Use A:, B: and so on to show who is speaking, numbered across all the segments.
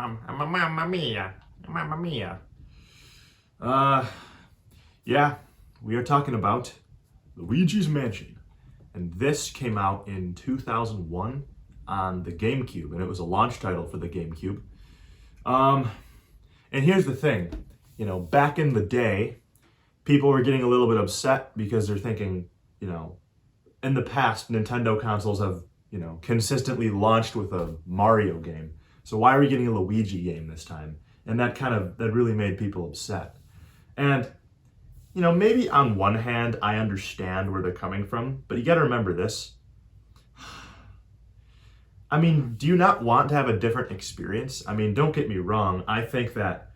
A: Mamma mia. Mamma mia. Uh, yeah, we are talking about Luigi's Mansion. And this came out in 2001 on the Gamecube, and it was a launch title for the Gamecube. Um, and here's the thing, back in the day, people were getting a little bit upset because they're thinking, in the past, Nintendo consoles have, consistently launched with a Mario game. So why are we getting a Luigi game this time? And that really made people upset. And, maybe on one hand, I understand where they're coming from, but you got to remember this. I mean, do you not want to have a different experience? I mean, don't get me wrong. I think that,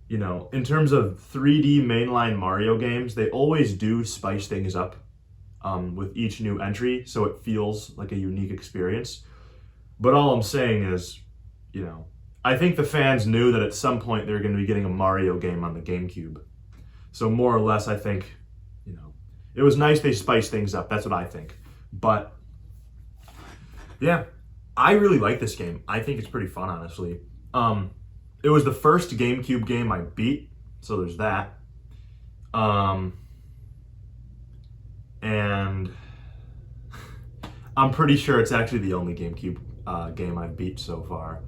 A: in terms of 3D mainline Mario games, they always do spice things up with each new entry, so it feels like a unique experience. But all I'm saying is, I think the fans knew that at some point they were going to be getting a Mario game on the GameCube. So more or less, I think, it was nice they spiced things up. That's what I think. But, yeah, I really like this game. I think it's pretty fun, honestly. It was the first GameCube game I beat, so there's that. And I'm pretty sure it's actually the only GameCube game I've beat so far.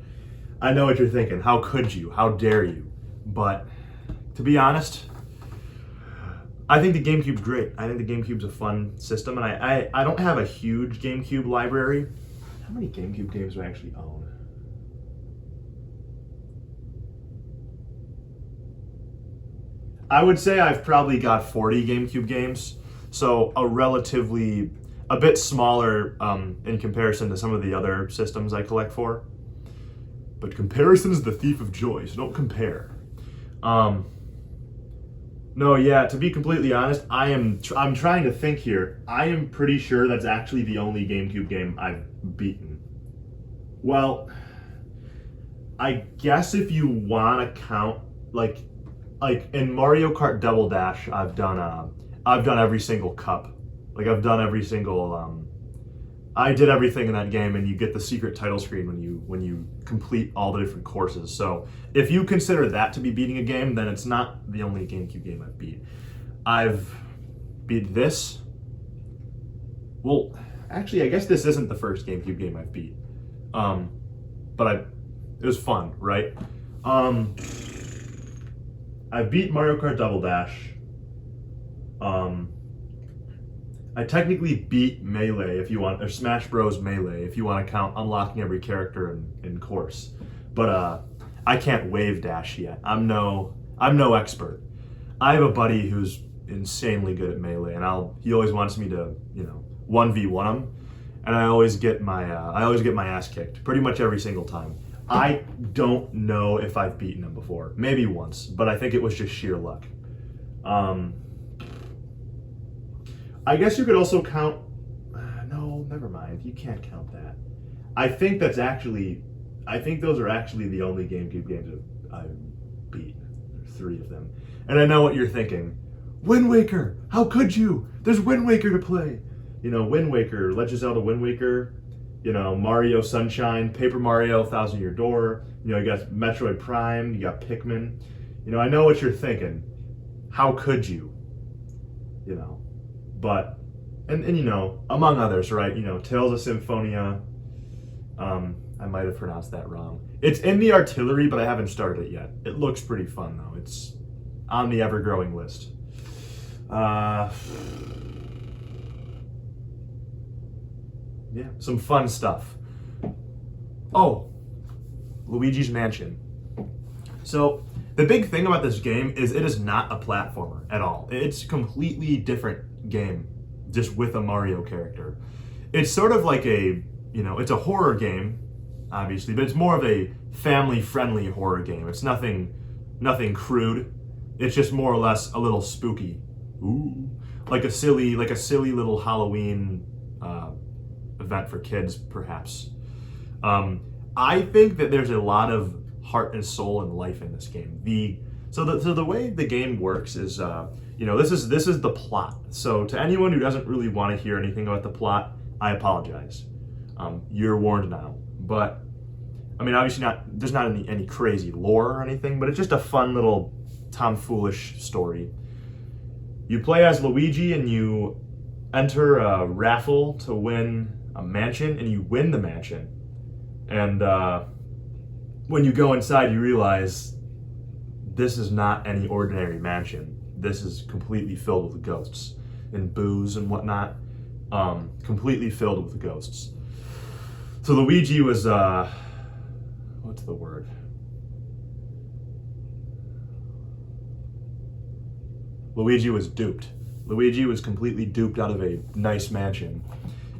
A: I know what you're thinking. How could you? How dare you? But to be honest, I think the GameCube's great. I think the GameCube's a fun system, and I don't have a huge GameCube library. How many GameCube games do I actually own? I would say I've probably got 40 GameCube games, so a bit smaller in comparison to some of the other systems I collect for. But comparison is the thief of joy, so don't compare. No, yeah, to be completely honest, I'm trying to think here. I am pretty sure that's actually the only GameCube game I've beaten. Well, I guess if you want to count, like in Mario Kart Double Dash, I've done every single cup. Like I've done every single I did everything in that game, and you get the secret title screen when you complete all the different courses. So if you consider that to be beating a game, then it's not the only GameCube game I've beat. I've beat this. Well, actually, I guess this isn't the first GameCube game I've beat. But it was fun, right? I beat Mario Kart Double Dash. I technically beat Melee or Smash Bros. Melee if you want to count unlocking every character in course. But I can't wave dash yet. I'm no expert. I have a buddy who's insanely good at Melee, and he always wants me to 1v1 him, and I always get my ass kicked pretty much every single time. I don't know if I've beaten him before. Maybe once, but I think it was just sheer luck. I guess you could also count... no, never mind. You can't count that. I think those are actually the only GameCube games I've beat. There's 3 of them. And I know what you're thinking. Wind Waker! How could you? There's Wind Waker to play! Wind Waker, Legend of Zelda Wind Waker, Mario Sunshine, Paper Mario, Thousand Year Door, you got Metroid Prime, you got Pikmin. I know what you're thinking. How could you? But, and among others, right? Tales of Symphonia. I might have pronounced that wrong. It's in the artillery, but I haven't started it yet. It looks pretty fun, though. It's on the ever-growing list. Yeah, some fun stuff. Oh, Luigi's Mansion. So, the big thing about this game is it is not a platformer at all. It's a completely different game, just with a Mario character. It's sort of like it's a horror game, obviously, but it's more of a family-friendly horror game. It's nothing crude. It's just more or less a little spooky. Ooh, like a silly little Halloween event for kids, perhaps. I think that there's a lot of heart and soul and life in this game. So the way the game works is, this is the plot. So to anyone who doesn't really want to hear anything about the plot, I apologize. You're warned now. But I mean, obviously there's not any crazy lore or anything, but it's just a fun little tomfoolish story. You play as Luigi and you enter a raffle to win a mansion, and you win the mansion. And when you go inside, you realize this is not any ordinary mansion. This is completely filled with ghosts and booze and whatnot. Completely filled with ghosts. So Luigi was, what's the word? Luigi was duped. Luigi was completely duped out of a nice mansion.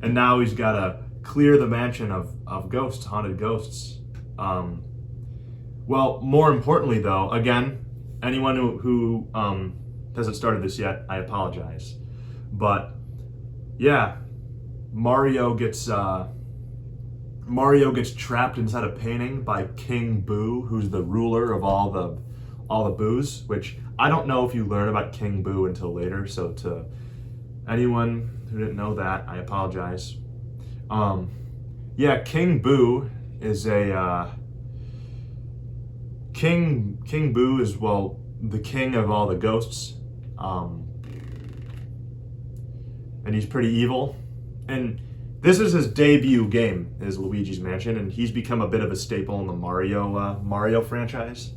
A: And now he's got to clear the mansion of ghosts, haunted ghosts. Well, more importantly though, again, anyone who hasn't started this yet, I apologize. But yeah, Mario gets trapped inside a painting by King Boo, who's the ruler of all the boos, which I don't know if you learn about King Boo until later, so to anyone who didn't know that, I apologize. Yeah, King Boo is King Boo is, well, the king of all the ghosts. And he's pretty evil. And this is his debut game, is Luigi's Mansion, and he's become a bit of a staple in the Mario franchise.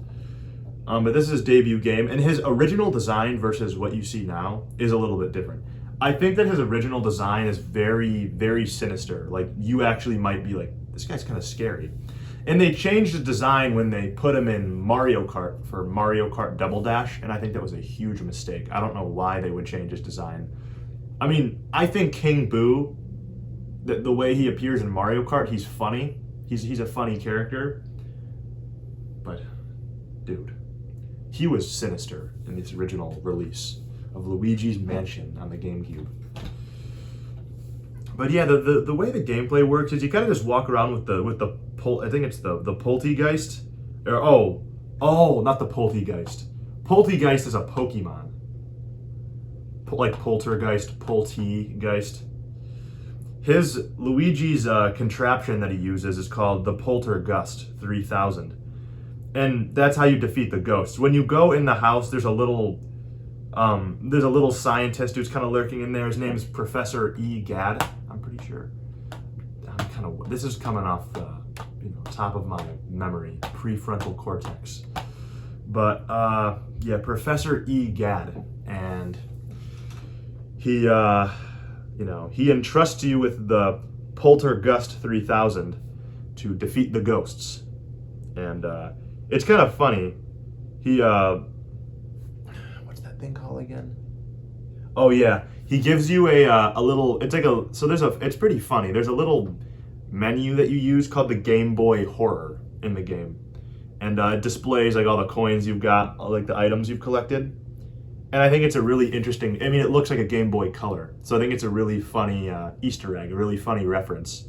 A: But this is his debut game, and his original design versus what you see now is a little bit different. I think that his original design is very, very sinister. Like, you actually might be like, this guy's kind of scary. And they changed the design when they put him in Mario Kart for Mario Kart Double Dash, and I think that was a huge mistake. I don't know why they would change his design. I mean, I think King Boo, the way he appears in Mario Kart, he's funny. He's a funny character. But, dude, he was sinister in this original release of Luigi's Mansion on the Gamecube. But yeah, the way the gameplay works is you kind of just walk around with the I think it's the Poltegeist. Not the Poltegeist. Poltegeist is a Pokemon. Like Poltergeist, Poltegeist. Luigi's contraption that he uses is called the Poltergust 3000. And that's how you defeat the ghosts. When you go in the house, there's a little scientist who's kind of lurking in there. His name is Professor E. Gadd, I'm pretty sure. This is coming off the top of my memory, prefrontal cortex. But yeah, Professor E. Gadd, and he entrusts you with the Poltergust 3000 to defeat the ghosts. And it's kind of funny. What's that thing called again? Oh yeah, he gives you a little. It's pretty funny. There's a little menu that you use called the Game Boy Horror in the game, and it displays like all the coins you've got, like the items you've collected. And I think it's a really interesting. I mean, it looks like a Game Boy Color, so I think it's a really funny Easter egg, a really funny reference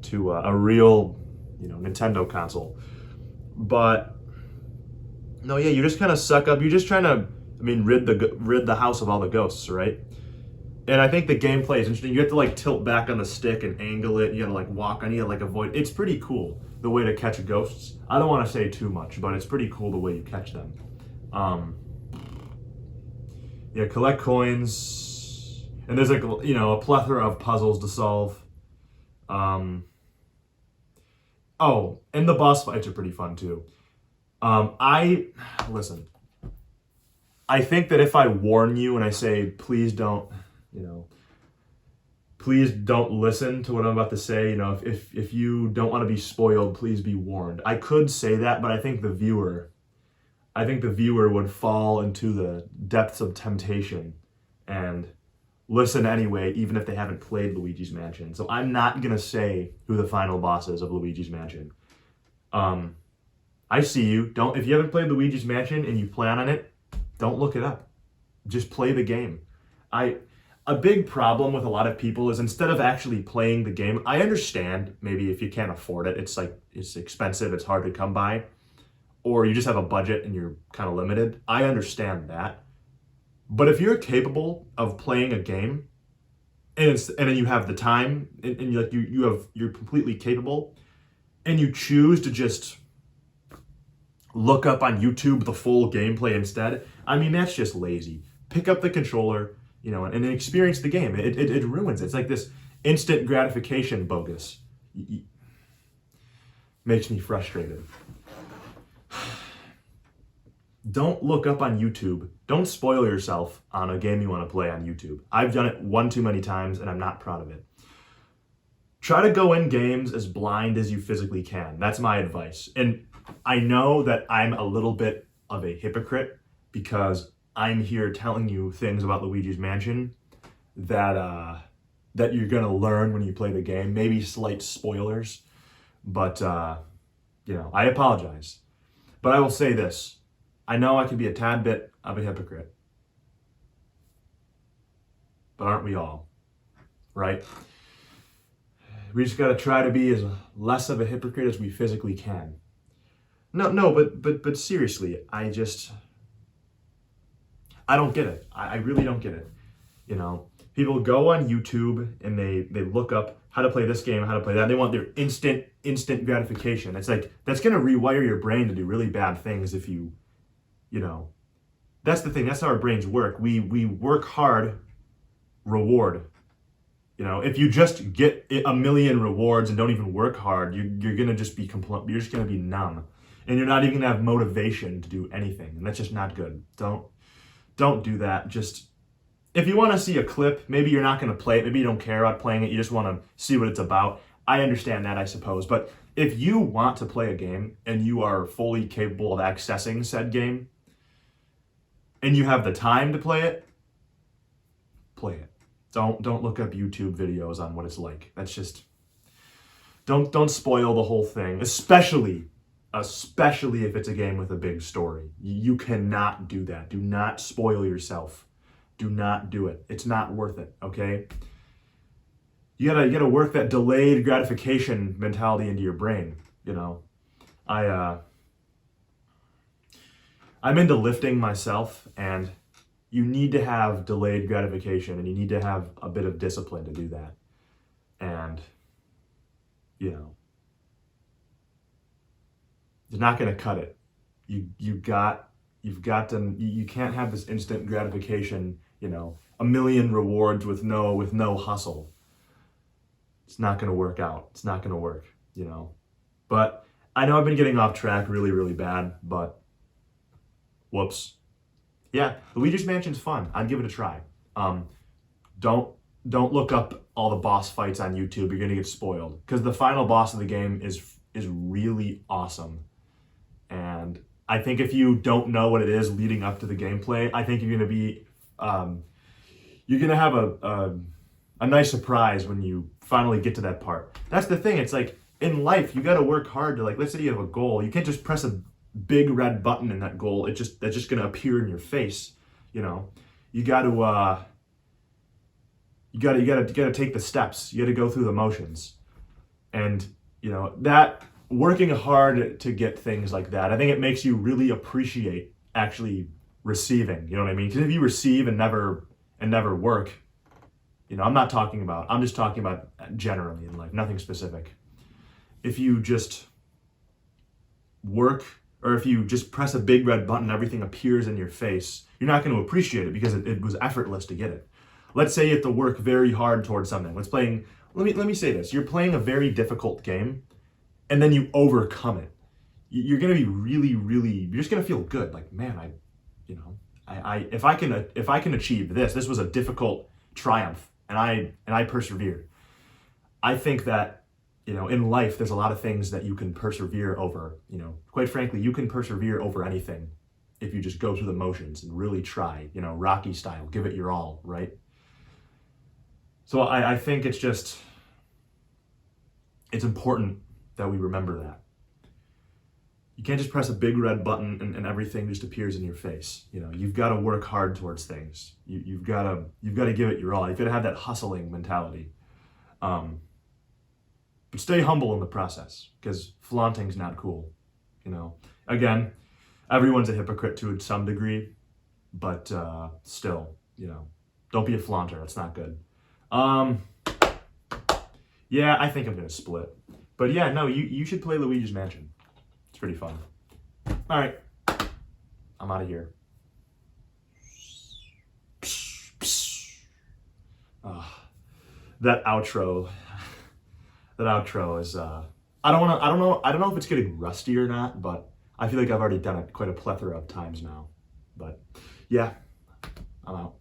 A: to a real, Nintendo console. But no, yeah, you just kind of suck up. You're just trying to, rid the house of all the ghosts, right? And I think the gameplay is interesting. You have to like tilt back on the stick and angle it. You gotta like walk on it, like avoid. It's pretty cool the way to catch ghosts. I don't want to say too much, but it's pretty cool the way you catch them. Yeah, collect coins, and there's like a plethora of puzzles to solve. Oh, and the boss fights are pretty fun too. Listen. I think that if I warn you and I say please don't listen to what I'm about to say, if you don't want to be spoiled, please be warned. I could say that, but I think the viewer would fall into the depths of temptation and listen anyway, even if they haven't played Luigi's Mansion. So I'm not gonna say who the final boss is of Luigi's Mansion. I see you. If you haven't played Luigi's Mansion and you plan on it, don't look it up. Just play the game. A big problem with a lot of people is instead of actually playing the game, I understand maybe if you can't afford it, it's expensive, it's hard to come by, or you just have a budget and you're kind of limited. I understand that. But if you're capable of playing a game and then you have the time and you're completely capable, and you choose to just look up on YouTube the full gameplay instead, I mean, that's just lazy. Pick up the controller, and experience the game. It ruins it. It's like this instant gratification bogus. Makes me frustrated. Don't look up on YouTube. Don't spoil yourself on a game you want to play on YouTube. I've done it one too many times, and I'm not proud of it. Try to go in games as blind as you physically can. That's my advice. And I know that I'm a little bit of a hypocrite because I'm here telling you things about Luigi's Mansion that you're gonna learn when you play the game. Maybe slight spoilers, but I apologize. But I will say this. I know I can be a tad bit of a hypocrite. But aren't we all? Right? We just gotta try to be as less of a hypocrite as we physically can. No, but seriously, I don't get it. I really don't get it. People go on YouTube and they look up how to play this game, how to play that. They want their instant gratification. It's like, that's gonna rewire your brain to do really bad things if you that's the thing. That's how our brains work. We work hard, reward. If you just get a million rewards and don't even work hard, you're gonna just be you're just gonna be numb, and you're not even gonna have motivation to do anything, and that's just not good. Don't do that. Just if you want to see a clip, maybe you're not gonna play it. Maybe you don't care about playing it. You just want to see what it's about. I understand that, I suppose, but if you want to play a game and you are fully capable of accessing said game, and you have the time to play it, play it. Don't look up YouTube videos on what it's like. That's just don't spoil the whole thing, especially if it's a game with a big story. You cannot do that. Do not spoil yourself. Do not do it. It's not worth it, okay? You gotta work that delayed gratification mentality into your brain, I'm into lifting myself, and you need to have delayed gratification, and you need to have a bit of discipline to do that. And, you're not gonna cut it. You can't have this instant gratification, a million rewards with no hustle. It's not gonna work out. It's not gonna work, But I know I've been getting off track really, really bad, but whoops. Yeah, Luigi's Mansion's fun. I'd give it a try. Don't look up all the boss fights on YouTube. You're gonna get spoiled because the final boss of the game is really awesome. And I think if you don't know what it is leading up to the gameplay, I think you're gonna have a nice surprise when you finally get to that part. That's the thing. It's like in life, you gotta work hard to, let's say you have a goal. You can't just press a big red button in that goal. That's just gonna appear in your face. You gotta take the steps. You gotta go through the motions, and that working hard to get things like that. I think it makes you really appreciate actually receiving. You know what I mean? Because if you receive and never work, I'm just talking about generally in life, nothing specific. If you just work, or if you just press a big red button, everything appears in your face, you're not going to appreciate it because it was effortless to get it. Let's say you have to work very hard towards something. Let me say this. You're playing a very difficult game, and then you overcome it. You're going to be really, really, you're just going to feel good. Like, man, if I can achieve this was a difficult triumph, and I persevered. I think that, in life, there's a lot of things that you can persevere over. Quite frankly, you can persevere over anything if you just go through the motions and really try, Rocky style, give it your all, right? So I think it's important that we remember that. You can't just press a big red button and everything just appears in your face. You've got to work hard towards things. You've got to give it your all. You've got to have that hustling mentality. But stay humble in the process, because flaunting's not cool. Again, everyone's a hypocrite to some degree, but still, don't be a flaunter. That's not good. Yeah, I think I'm gonna split. But yeah, no, you should play Luigi's Mansion. It's pretty fun. All right, I'm out of here. That outro is I don't know if it's getting rusty or not, but I feel like I've already done it quite a plethora of times now. But yeah, I'm out.